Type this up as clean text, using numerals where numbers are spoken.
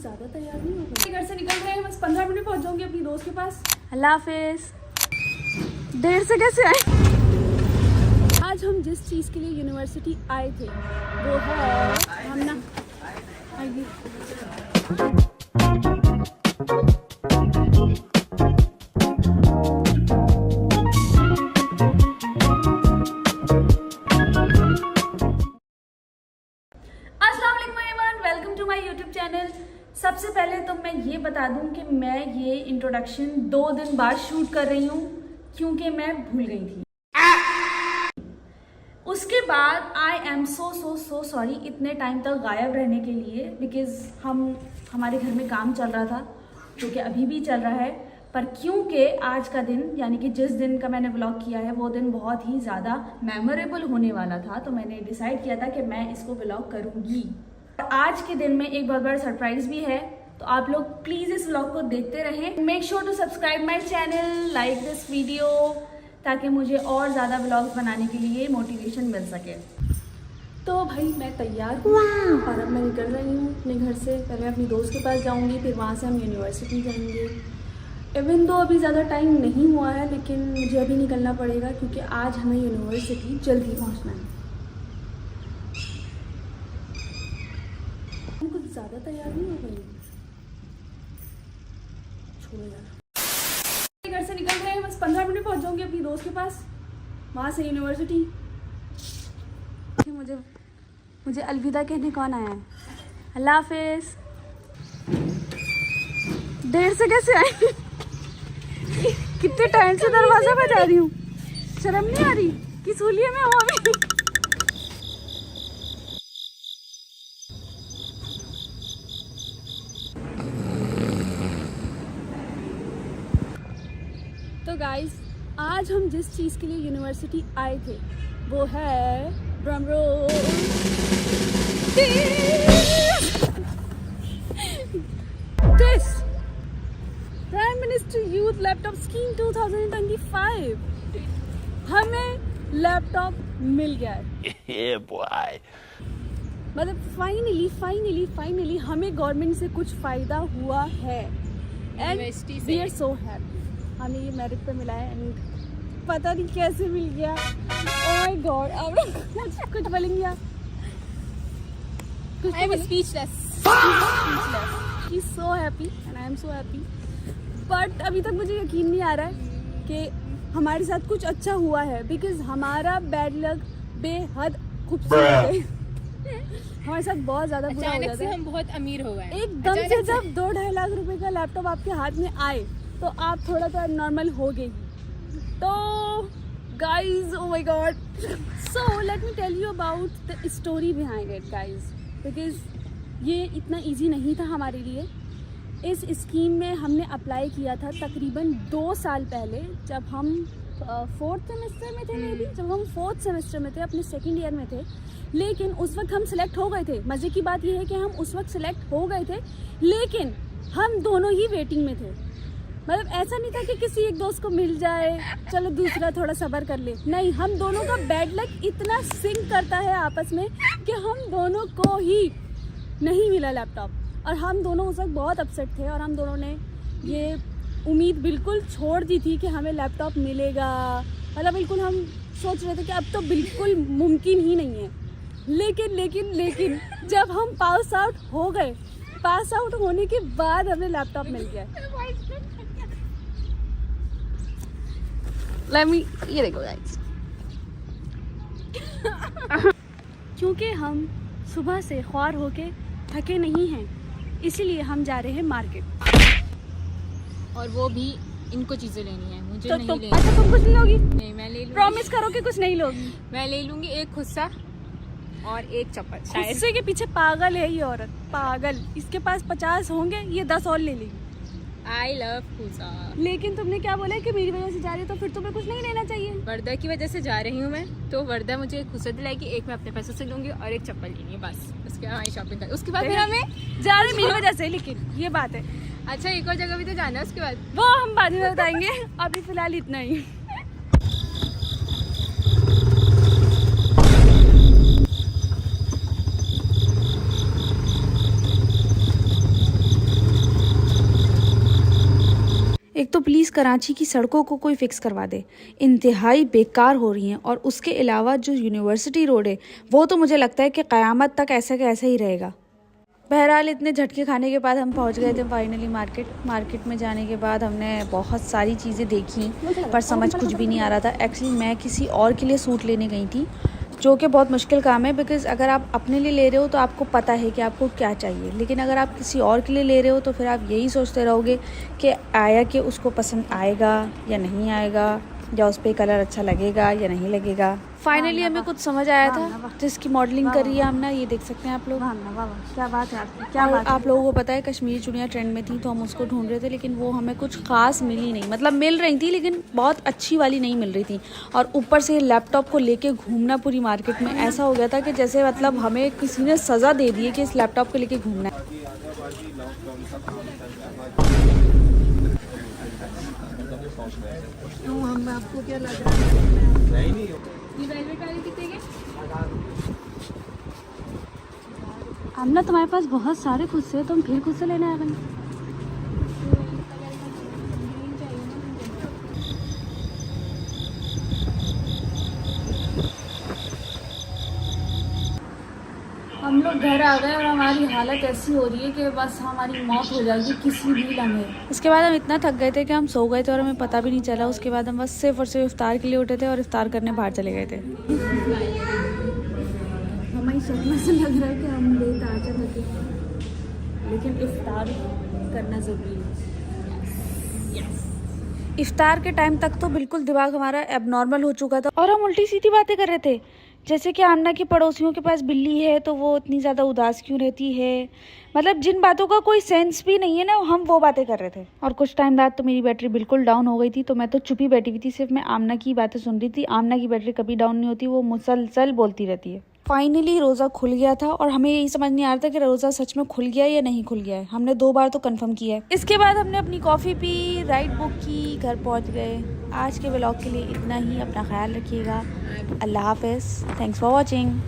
ज़्यादा तैयार नहीं हो गई। घर से निकल रहे हैं, बस 15 मिनट में पहुंच जाऊंगी अपनी दोस्त के पास। अल्लाह हाफिज़। देर से कैसे आए? आज हम जिस चीज़ के लिए यूनिवर्सिटी आए थे वो है हम ना welcome to my YouTube channel. सबसे पहले तो मैं ये बता दूं कि मैं ये इंट्रोडक्शन 2 दिन बाद शूट कर रही हूँ क्योंकि मैं भूल गई थी। उसके बाद आई एम सो सॉरी इतने टाइम तक गायब रहने के लिए, बिकॉज़ हमारे घर में काम चल रहा था जो कि अभी भी चल रहा है। पर क्योंकि आज का दिन यानी कि जिस दिन का मैंने व्लॉग किया है वो दिन बहुत ही ज़्यादा मेमोरेबल होने वाला था, तो मैंने डिसाइड किया था कि मैं इसको व्लॉग करूँगी। आज के दिन में एक बहुत बड़ा सरप्राइज भी है, तो आप लोग प्लीज इस व्लॉग को देखते रहें। Make sure to subscribe my channel, like this video, ताकि मुझे और ज़्यादा व्लॉग्स बनाने के लिए मोटिवेशन मिल सके। तो भाई मैं तैयार हूँ और अब मैं निकल रही हूँ अपने घर से। पहले अपनी दोस्त के पास जाऊँगी, फिर वहाँ से हम यूनिवर्सिटी जाएंगे। इवन तो अभी ज़्यादा टाइम नहीं हुआ है, लेकिन मुझे अभी निकलना पड़ेगा क्योंकि आज हमें यूनिवर्सिटी जल्दी पहुँचना है। कुछ ज़्यादा तैयार नहीं हो गई। छोड़ो यार, घर से निकल रहे हैं, बस 15 मिनट में पहुंच जाऊंगी अपनी दोस्त के पास, वहां से यूनिवर्सिटी। मुझे अलविदा कहने कौन आया है? अल्लाह हाफिज़। देर से कैसे आए? कितने टाइम से दरवाजा बजा रही हूँ, शर्म नहीं आ रही? किस हुलिये में हो अभी? तो गाइस, आज हम जिस चीज़ के लिए यूनिवर्सिटी आए थे वो है drum roll, this prime minister youth laptop scheme 2025। हमें लैपटॉप मिल गया है। मतलब फाइनली हमें गवर्नमेंट से कुछ फ़ायदा हुआ है and we are so happy. हमें ये मेरिट पे मिला है एंड पता नहीं कैसे मिल गया। ओह माय गॉड, अब कुछ बोलेंगे आप? I am speechless. He is so happy and I am so happy, but अभी तक मुझे यकीन नहीं आ रहा है कि हमारे साथ कुछ अच्छा हुआ है, बिकॉज हमारा बैड लक बेहद खूबसूरत है। हमारे साथ बहुत ज़्यादा बुरा हो जाता है। हम बहुत अमीर हो गए एकदम से। जब 2-2.5 लाख रुपए का लैपटॉप आपके हाथ में आए तो आप थोड़ा तो नॉर्मल हो गई। तो guys, oh my god, so let me tell you about the story behind it guys, because ये इतना इजी नहीं था हमारे लिए। इस स्कीम में हमने अप्लाई किया था तकरीबन 2 साल पहले, जब हम 4th सेमेस्टर में थे, मे बी जब हम 4th सेमेस्टर में थे, अपने 2nd ईयर में थे। लेकिन उस वक्त हम सिलेक्ट हो गए थे। मज़े की बात यह है कि हम उस वक्त सिलेक्ट हो गए थे, लेकिन हम दोनों ही वेटिंग में थे। मतलब ऐसा नहीं था कि किसी एक दोस्त को मिल जाए, चलो दूसरा थोड़ा सब्र कर ले। नहीं, हम दोनों का बैड लक इतना सिंक करता है आपस में कि हम दोनों को ही नहीं मिला लैपटॉप, और हम दोनों उस वक्त बहुत अपसेट थे। और हम दोनों ने ये उम्मीद बिल्कुल छोड़ दी थी कि हमें लैपटॉप मिलेगा। मतलब बिल्कुल हम सोच रहे थे कि अब तो बिल्कुल मुमकिन ही नहीं है। लेकिन जब हम पास आउट हो गए, पास आउट होने के बाद हमें लैपटॉप मिल गया। ये देखो गाइस, क्योंकि हम सुबह से ख्वार होके थके नहीं हैं, इसीलिए हम जा रहे हैं मार्केट। और वो भी इनको चीजें लेनी है, मुझे तो नहीं लेनी। अच्छा, तुम कुछ नहीं लोगी? नहीं, मैं ले लूंगी। प्रॉमिस करो कि कुछ नहीं लोगी। मैं ले लूंगी एक खुस्सा और एक चप्पल। शायद खुस्से के पीछे पागल है ये औरत, पागल। इसके पास 50 होंगे, ये 10 और ले लेगी। I love khussa. लेकिन तुमने क्या बोला कि मेरी वजह से जा रही है, तो फिर तुम्हें कुछ नहीं लेना चाहिए। वर्दा की वजह से जा रही हूँ मैं, तो वर्दा मुझे एक खुस्सा दिलाएगी, एक मैं अपने पैसों से लूंगी और एक चप्पल लेनी है, बस। उसके बाद शॉपिंग कर, उसके बाद फिर हमें जा रही मेरी वजह से, लेकिन ये बात है। अच्छा, एक और जगह भी तो जाना है उसके बाद, वो हम बाद में बताएंगे, अभी फिलहाल इतना ही। एक तो प्लीज़ कराची की सड़कों को कोई फिक्स करवा दे, इंतहाई बेकार हो रही हैं। और उसके अलावा जो यूनिवर्सिटी रोड है वो तो मुझे लगता है कि क़यामत तक ऐसा का ऐसा ही रहेगा। बहरहाल इतने झटके खाने के बाद हम पहुंच गए थे फाइनली मार्केट में जाने के बाद हमने बहुत सारी चीज़ें देखी पर समझ कुछ भी नहीं आ रहा था। एक्चुअली मैं किसी और के लिए सूट लेने गई थी, जो कि बहुत मुश्किल काम है, बिकॉज़ अगर आप अपने लिए ले रहे हो तो आपको पता है कि आपको क्या चाहिए, लेकिन अगर आप किसी और के लिए ले रहे हो तो फिर आप यही सोचते रहोगे कि आया कि उसको पसंद आएगा या नहीं आएगा, या उस पर कलर अच्छा लगेगा या नहीं लगेगा। फाइनली हमें कुछ समझ आया था, जिसकी मॉडलिंग करी है हमने, ये देख सकते हैं आप लोग। क्या बात है आपकी, क्या बात है। आप लोगों को पता है कश्मीरी चूड़ियाँ ट्रेंड में थी तो हम उसको ढूंढ रहे थे, लेकिन वो हमें कुछ खास मिली नहीं। मतलब मिल रही थी लेकिन बहुत अच्छी वाली नहीं मिल रही थी। और ऊपर से लैपटॉप को लेके घूमना पूरी मार्केट में ऐसा हो गया था कि जैसे मतलब हमें किसी ने सज़ा दे दी है कि इस लैपटॉप को लेके घूमना है। आपको क्या लग रहा है? ये वेलवेट वाली कितने के? आमना तुम्हारे पास बहुत सारे खुद से, तुम फिर खुद से लेने आए बने। हम लोग घर आ गए और हमारी हालत ऐसी हो रही है कि बस हमारी मौत हो जाएगी किसी भी लम्हे। इसके बाद हम इतना थक गए थे कि हम सो गए थे और हमें पता भी नहीं चला। उसके बाद हम बस सिर्फ और सिर्फ इफ्तार के लिए उठे थे और इफ्तार करने बाहर चले गए थे। हमारी शक्ल से लग रहा है कि हम लेट आ जाते, लेकिन इफ्तार करना ज़रूरी है। इफ्तार के टाइम तक तो बिल्कुल दिमाग हमारा एबनॉर्मल हो चुका था और हम उल्टी सीधी बातें कर रहे थे, जैसे कि आमना की पड़ोसियों के पास बिल्ली है तो वो इतनी ज़्यादा उदास क्यों रहती है। मतलब जिन बातों का कोई सेंस भी नहीं है ना, हम वो बातें कर रहे थे। और कुछ टाइम बाद तो मेरी बैटरी बिल्कुल डाउन हो गई थी, तो मैं तो चुप ही बैठी हुई थी, सिर्फ मैं आमना की बातें सुन रही थी। आमना की बैटरी कभी डाउन नहीं होती, वो मुसलसल बोलती रहती है। फाइनली रोज़ा खुल गया था और हमें यही समझ नहीं आ रहा था कि रोज़ा सच में खुल गया या नहीं खुल गया है। हमने 2 बार तो कंफर्म किया है। इसके बाद हमने अपनी कॉफ़ी पी, राइड बुक की, घर पहुंच गए। आज के व्लॉग के लिए इतना ही। अपना ख्याल रखिएगा। अल्लाह हाफ़िज़। Thanks for watching.